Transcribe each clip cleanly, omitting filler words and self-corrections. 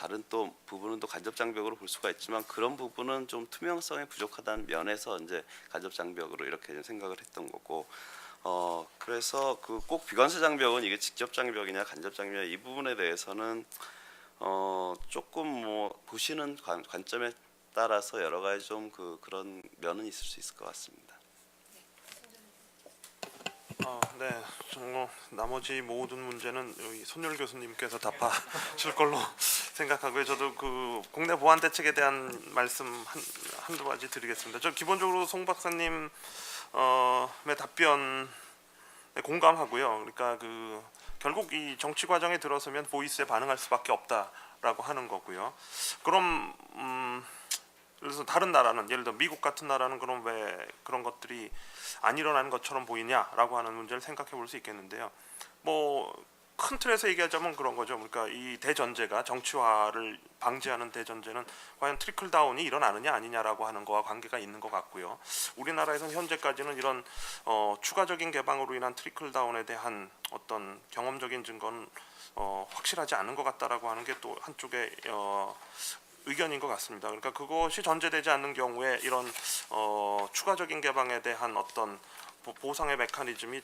다른 또 부분은 또 간접 장벽으로 볼 수가 있지만 그런 부분은 좀 투명성이 부족하다는 면에서 이제 간접 장벽으로 이렇게 생각을 했던 거고 그래서 그 꼭 비관세 장벽은 이게 직접 장벽이냐 간접 장벽이냐 이 부분에 대해서는 조금 뭐 보시는 관점에 따라서 여러 가지 좀 그런 면은 있을 수 있을 것 같습니다. 네, 나머지 모든 문제는 여기 손율 교수님께서 답하실 걸로 생각하고요. 저도 그 국내 보안 대책에 대한 말씀 한두 가지 드리겠습니다. 저 기본적으로 송 박사님의 답변에 공감하고요. 그러니까 그 결국 이 정치 과정에 들어서면 보이스에 반응할 수밖에 없다라고 하는 거고요. 그럼 그래서 다른 나라는 예를 들어 미국 같은 나라는 그럼 왜 그런 것들이 안 일어나는 것처럼 보이냐라고 하는 문제를 생각해 볼 수 있겠는데요. 뭐 큰 틀에서 얘기하자면 그런 거죠. 그러니까 이 대전제가 정치화를 방지하는 대전제는 과연 트리클 다운이 일어나느냐 아니냐라고 하는 거와 관계가 있는 것 같고요. 우리나라에서는 현재까지는 이런 추가적인 개방으로 인한 트리클 다운에 대한 어떤 경험적인 증거는 확실하지 않은 것 같다라고 하는 게 또 한쪽의 의견인 것 같습니다. 그러니까 그것이 전제되지 않는 경우에 이런 추가적인 개방에 대한 어떤 보상의 메커니즘이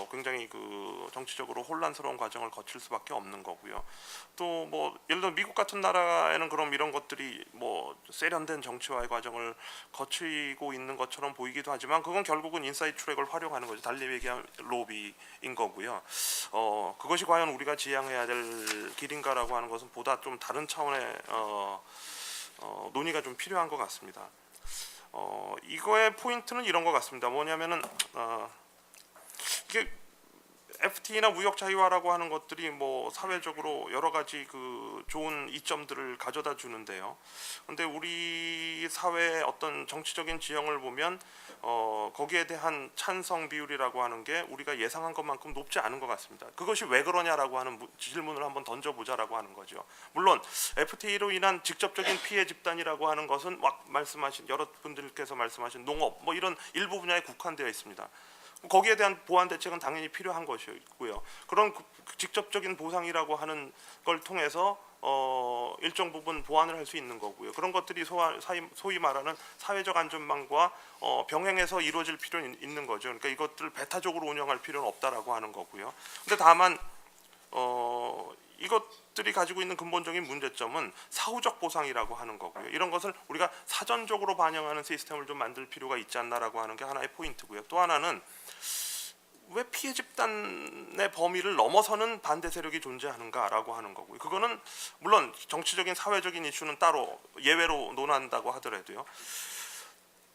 굉장히 그 정치적으로 혼란스러운 과정을 거칠 수밖에 없는 거고요. 또 뭐 예를 들어 미국 같은 나라에는 그럼 이런 것들이 뭐 세련된 정치화의 과정을 거치고 있는 것처럼 보이기도 하지만 그건 결국은 인사이드 트랙을 활용하는 거죠. 달리 얘기하면 로비인 거고요. 그것이 과연 우리가 지향해야 될 길인가라고 하는 것은 보다 좀 다른 차원의 논의가 좀 필요한 것 같습니다. 이거의 포인트는 이런 것 같습니다. 뭐냐면은 이게 FTA나 무역 자유화라고 하는 것들이 뭐 사회적으로 여러 가지 그 좋은 이점들을 가져다 주는데요. 근데 우리 사회의 어떤 정치적인 지형을 보면 거기에 대한 찬성 비율이라고 하는 게 우리가 예상한 것만큼 높지 않은 것 같습니다. 그것이 왜 그러냐라고 하는 질문을 한번 던져보자라고 하는 거죠. 물론 FTA로 인한 직접적인 피해 집단이라고 하는 것은 말씀하신 여러 분들께서 말씀하신 농업 뭐 이런 일부 분야에 국한되어 있습니다. 거기에 대한 보완 대책은 당연히 필요한 것이고요. 그런 직접적인 보상이라고 하는 걸 통해서 일정 부분 보완을 할 수 있는 거고요. 그런 것들이 소위 말하는 사회적 안전망과 병행해서 이루어질 필요는 있는 거죠. 그러니까 이것들을 배타적으로 운영할 필요는 없다라고 하는 거고요. 근데 다만 이것들이 가지고 있는 근본적인 문제점은 사후적 보상이라고 하는 거고요. 이런 것을 우리가 사전적으로 반영하는 시스템을 좀 만들 필요가 있지 않나라고 하는 게 하나의 포인트고요. 또 하나는 왜 피해 집단의 범위를 넘어서는 반대 세력이 존재하는가라고 하는 거고요. 그거는 물론 정치적인 사회적인 이슈는 따로 예외로 논한다고 하더라도요.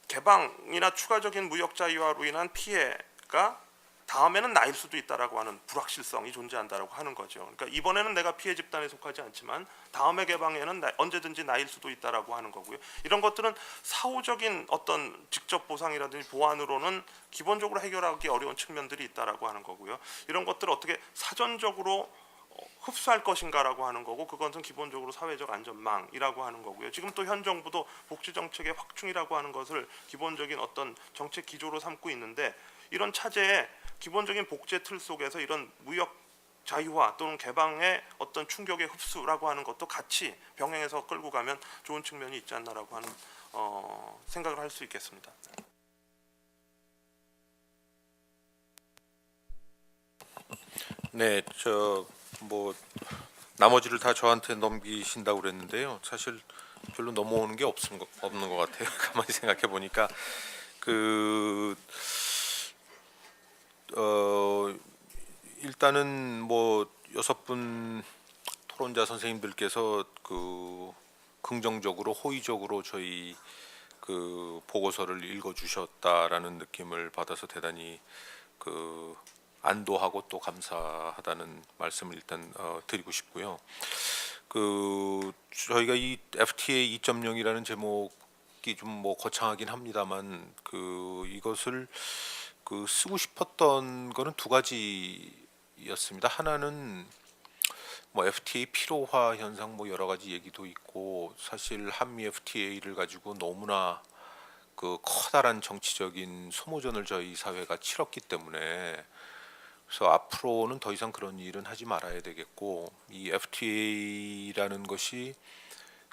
개방이나 추가적인 무역 자유화로 인한 피해가 다음에는 나일 수도 있다라고 하는 불확실성이 존재한다라고 하는 거죠. 그러니까 이번에는 내가 피해 집단에 속하지 않지만 다음에 개방에는 언제든지 나일 수도 있다라고 하는 거고요. 이런 것들은 사후적인 어떤 직접 보상이라든지 보완으로는 기본적으로 해결하기 어려운 측면들이 있다라고 하는 거고요. 이런 것들을 어떻게 사전적으로 흡수할 것인가라고 하는 거고 그것은 기본적으로 사회적 안전망이라고 하는 거고요. 지금 또 현 정부도 복지 정책의 확충이라고 하는 것을 기본적인 어떤 정책 기조로 삼고 있는데 이런 차제에 기본적인 복제 틀 속에서 이런 무역 자유화 또는 개방의 어떤 충격의 흡수라고 하는 것도 같이 병행해서 끌고 가면 좋은 측면이 있지 않나라고 하는 생각을 할 수 있겠습니다. 네, 뭐 나머지를 다 저한테 넘기신다고 그랬는데요. 사실 별로 넘어오는 게 없는 것 같아요. 가만히 생각해 보니까 일단은 뭐 6분 토론자 선생님들께서 긍정적으로 호의적으로 저희 보고서를 읽어주셨다라는 느낌을 받아서 대단히 안도하고 또 감사하다는 말씀을 일단 드리고 싶고요. 저희가 이 FTA 2.0이라는 제목이 좀 뭐 거창하긴 합니다만 이것을 쓰고 싶었던 거는 두 가지였습니다. 하나는 뭐 FTA 피로화 현상 뭐 여러 가지 얘기도 있고 사실 한미 FTA를 가지고 너무나 커다란 정치적인 소모전을 저희 사회가 치렀기 때문에 그래서 앞으로는 더 이상 그런 일은 하지 말아야 되겠고, 이 FTA라는 것이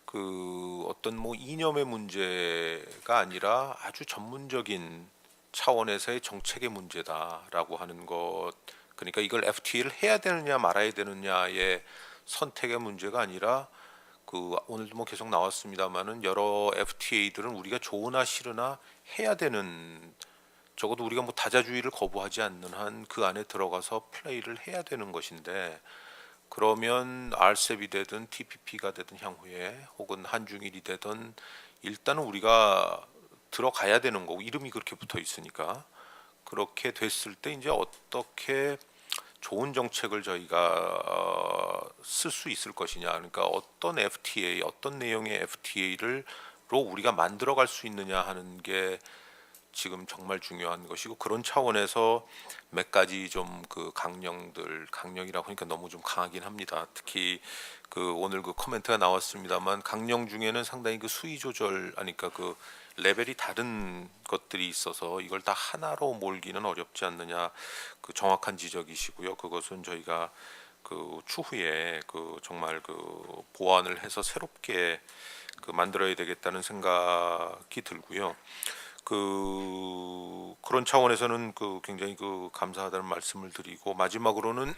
그 어떤 뭐 이념의 문제가 아니라 아주 전문적인 차원에서의 정책의 문제다라고 하는 것. 그러니까 이걸 FTA를 해야 되느냐 말아야 되느냐의 선택의 문제가 아니라, 그 오늘도 뭐 계속 나왔습니다만은 여러 FTA들은 우리가 좋으나 싫으나 해야 되는, 적어도 우리가 뭐 다자주의를 거부하지 않는 한 그 안에 들어가서 플레이를 해야 되는 것인데, 그러면 RCEP이 되든 TPP가 되든 향후에, 혹은 한중일이 되든 일단은 우리가 들어가야 되는 거고, 이름이 그렇게 붙어 있으니까. 그렇게 됐을 때 이제 어떻게 좋은 정책을 저희가 쓸 수 있을 것이냐, 그러니까 어떤 FTA, 어떤 내용의 FTA를 로 우리가 만들어갈 수 있느냐 하는 게 지금 정말 중요한 것이고, 그런 차원에서 몇 가지 좀 그 강령이라고 하니까 너무 좀 강하긴 합니다. 특히 그 오늘 그 코멘트가 나왔습니다만, 강령 중에는 상당히 그 수위 조절, 아니까 그 레벨이 다른 것들이 있어서 이걸 다 하나로 몰기는 어렵지 않느냐, 그 정확한 지적이시고요. 그것은 저희가 그 추후에 그 정말 그 보완을 해서 새롭게 그 만들어야 되겠다는 생각이 들고요. 그런 차원에서는 그 굉장히 그 감사하다는 말씀을 드리고, 마지막으로는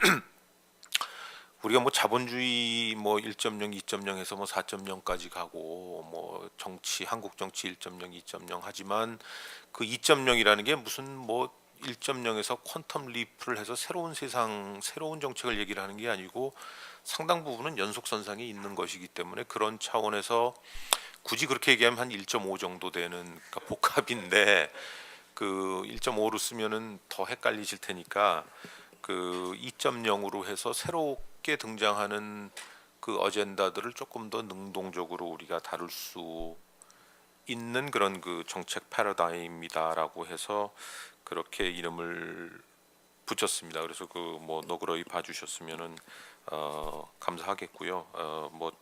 우리가 뭐 자본주의 뭐 1.0, 2.0에서 뭐 4.0까지 가고, 뭐 정치, 한국 정치 1.0, 2.0 하지만 그 2.0이라는 게 무슨 뭐 1.0에서 퀀텀 리프를 해서 새로운 세상, 새로운 정책을 얘기를 하는 게 아니고, 상당 부분은 연속선상에 있는 것이기 때문에, 그런 차원에서 굳이 그렇게 얘기하면 한 1.5 정도 되는, 그러니까 복합인데, 그 1.5로 쓰면은 더 헷갈리실 테니까 그 2.0으로 해서 새롭게 등장하는 그 어젠다들을 조금 더 능동적으로 우리가 다룰 수 있는 그런 그 정책 패러다임이다라고 해서 그렇게 이름을 붙였습니다. 그래서 그 뭐 너그러이 봐주셨으면은 감사하겠고요. 뭐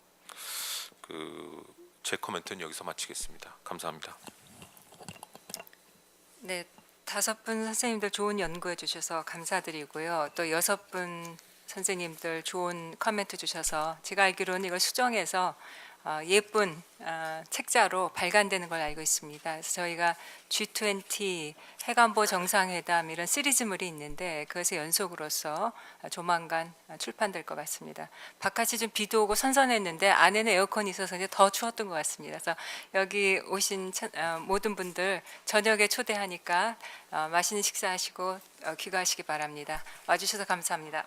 그 제 코멘트는 여기서 마치겠습니다. 감사합니다. 네, 5분 선생님들 좋은 연구해 주셔서 감사드리고요. 또 6분 선생님들 좋은 코멘트 주셔서, 제가 알기로는 이걸 수정해서 예쁜 책자로 발간되는 걸 알고 있습니다. 그래서 저희가 G20 해관보 정상회담 이런 시리즈물이 있는데, 그것의 연속으로서 조만간 출판될 것 같습니다. 바깥이 좀 비도 오고 선선했는데 안에는 에어컨이 있어서 이제 더 추웠던 것 같습니다. 그래서 여기 오신 모든 분들 저녁에 초대하니까 맛있는 식사하시고 귀가하시기 바랍니다. 와주셔서 감사합니다.